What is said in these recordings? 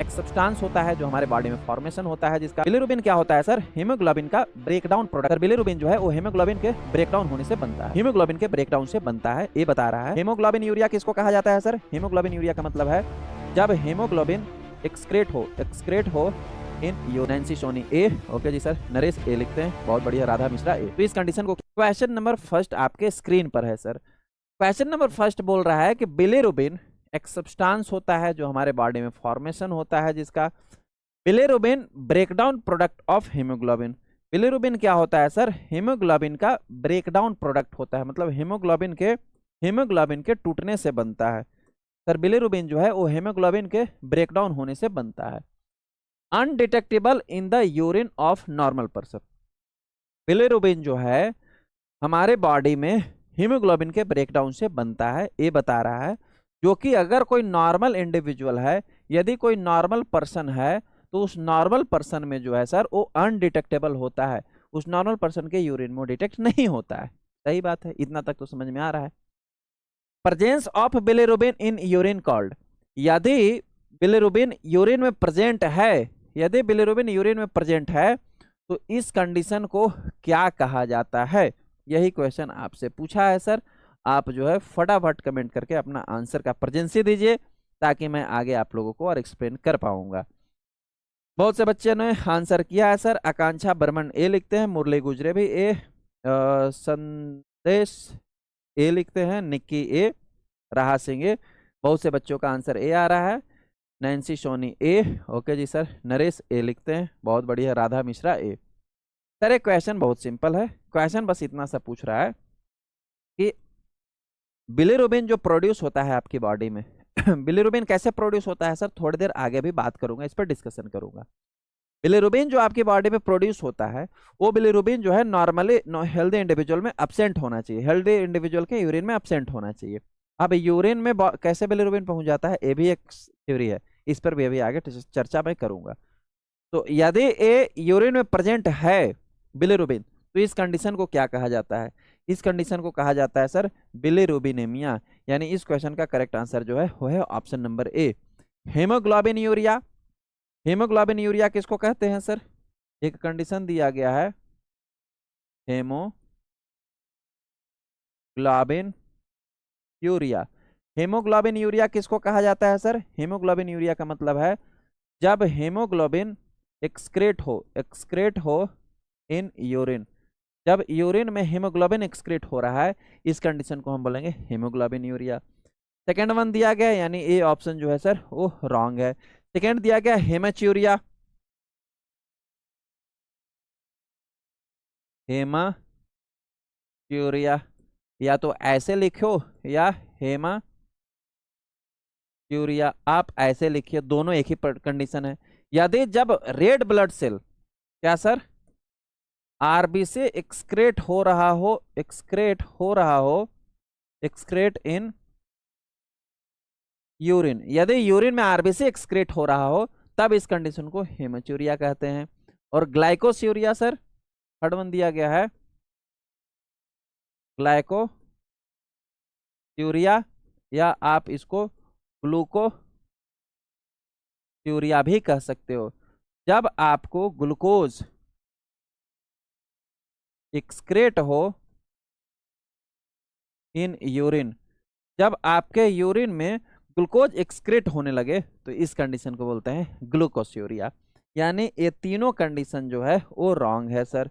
एक सब्सटेंस होता है जो हमारे बॉडी में फॉर्मेशन होता है जिसका बिलिरुबिन क्या होता है सर, हीमोग्लोबिन का ब्रेकडाउन प्रोडक्ट। बिलिरुबिन जो है वो हीमोग्लोबिन के ब्रेकडाउन होने से बनता है, हीमोग्लोबिन के ब्रेकडाउन से बनता है। ये बता रहा है हीमोग्लोबिन यूरिया किसको कहा जाता है सर, हीमोग्लोबिन यूरिया का मतलब है जब हीमोग्लोबिन एक्सक्रेट हो इन नैंसी सोनी ए। ओके जी सर, नरेश ए लिखते हैं, बहुत बढ़िया, राधा मिश्रा ए। तो इस कंडीशन को क्वेश्चन नंबर फर्स्ट आपके स्क्रीन पर है सर। क्वेश्चन नंबर फर्स्ट बोल रहा है कि बिलिरुबिन एक सब्सटेंस होता है जो हमारे बॉडी में फॉर्मेशन होता है जिसका bilirubin breakdown product of haemoglobin. Bilirubin क्या होता है सर, हीमोग्लोबिन का ब्रेकडाउन प्रोडक्ट होता है, मतलब हीमोग्लोबिन के टूटने से बनता है सर। बिलिरुबिन जो है वो हीमोग्लोबिन के ब्रेकडाउन होने से बनता है। Undetectable in the urine of normal person. Bilirubin जो है हमारे बॉडी में हीमोग्लोबिन के ब्रेकडाउन से बनता है, ये बता रहा है, जो कि अगर कोई नॉर्मल इंडिविजुअल है, यदि कोई नॉर्मल पर्सन है तो उस नॉर्मल पर्सन में जो है सर वो अनडिटेक्टेबल होता है, उस नॉर्मल पर्सन के यूरिन में डिटेक्ट नहीं होता है। सही बात है, इतना तक तो समझ में आ रहा है। Presence of bilirubin in urine called. यदि बिलिरुबिन यूरिन में प्रेजेंट है, यदि बिलिरुबिन यूरिन में प्रेजेंट है तो इस कंडीशन को क्या कहा जाता है, यही क्वेश्चन आपसे पूछा है सर। आप जो है फटाफट कमेंट करके अपना आंसर का प्रेजेंसी दीजिए ताकि मैं आगे आप लोगों को और एक्सप्लेन कर पाऊंगा। बहुत से बच्चे ने आंसर किया है सर। आकांक्षा बर्मन ए लिखते हैं, मुरली गुजरे भी ए, संदेश ए लिखते हैं, निक्की ए, राहा सिंह ए। बहुत से बच्चों का आंसर ए आ रहा है। नैन्सी सोनी ए, ओके जी सर। नरेश ए लिखते हैं, बहुत बढ़िया। राधा मिश्रा ए। सर एक क्वेश्चन बहुत सिंपल है, क्वेश्चन बस इतना सा पूछ रहा है कि बिलिरुबिन जो प्रोड्यूस होता है आपकी बॉडी में बिलिरुबिन कैसे प्रोड्यूस होता है सर, थोड़ी देर आगे भी बात करूंगा, इस पर डिस्कशन करूंगा। बिलिरुबिन जो आपकी बॉडी में प्रोड्यूस होता है वो बिलिरुबिन जो है नॉर्मली हेल्दी इंडिविजुअल में एब्सेंट होना चाहिए, हेल्दी इंडिविजुअल के यूरिन में एब्सेंट होना चाहिए। अब यूरिन में कैसे बिलिरुबिन पहुंच जाता है, ये भी एक थ्योरी है, इस पर भी अभी आगे चर्चा मैं करूंगा। तो यदि ये यूरिन में प्रेजेंट है बिलिरुबिन तो इस कंडीशन को क्या कहा जाता है, इस कंडीशन को कहा जाता है सर बिलिरुबिनेमिया। यानी इस क्वेश्चन का करेक्ट आंसर जो है वो है option number A, haemoglobin urea. Haemoglobin urea किसको कहते हैं सर, एक कंडीशन दिया गया है, हेमोग्लोबिन यूरिया। हेमोग्लोबिन यूरिया किसको कहा जाता है सर, हेमोग्लोबिन यूरिया का मतलब है जब हेमोग्लोबिन एक्सक्रेट हो इन यूरिन, जब यूरिन में हीमोग्लोबिन एक्सक्रीट हो रहा है, इस कंडीशन को हम बोलेंगे हीमोग्लोबिन यूरिया। सेकेंड वन दिया गया, यानी ए ऑप्शन जो है सर वो रॉन्ग है। सेकेंड दिया गया हेमाच्यूरिया, हेमाच्यूरिया, या तो ऐसे लिखो या हेमाच्यूरिया, आप ऐसे लिखिए, दोनों एक ही कंडीशन है। यदि जब रेड ब्लड सेल क्या सर आरबीसी एक्सक्रेट हो रहा हो, एक्सक्रेट इन यूरिन, यदि यूरिन में आरबीसी एक्सक्रेट हो रहा हो तब इस कंडीशन को हेमाच्यूरिया कहते हैं। और ग्लाइकोस्यूरिया सर थर्ड वन दिया गया है, ग्लाइकोस्यूरिया, या आप इसको ग्लूकोस्यूरिया भी कह सकते हो। जब आपको ग्लूकोज एक्सक्रेट हो इन यूरिन, जब आपके यूरिन में ग्लूकोज एक्सक्रेट होने लगे तो इस कंडीशन को बोलते हैं ग्लूकोस्यूरिया। यानी ये तीनों कंडीशन जो है वो रॉन्ग है सर।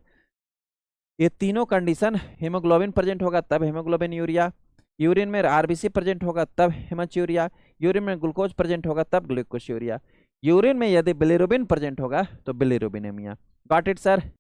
ये तीनों कंडीशन, हीमोग्लोबिन प्रेजेंट होगा तब हीमोग्लोबिन यूरिया, यूरिन में आरबीसी प्रेजेंट होगा तब हेमाच्यूरिया, यूरिन में ग्लूकोज प्रेजेंट होगा तब ग्लूकोस्यूरिया, यूरिन में यदि बिलिरुबिन प्रेजेंट होगा तो बिलिरुबिनेमिया। Got it sir.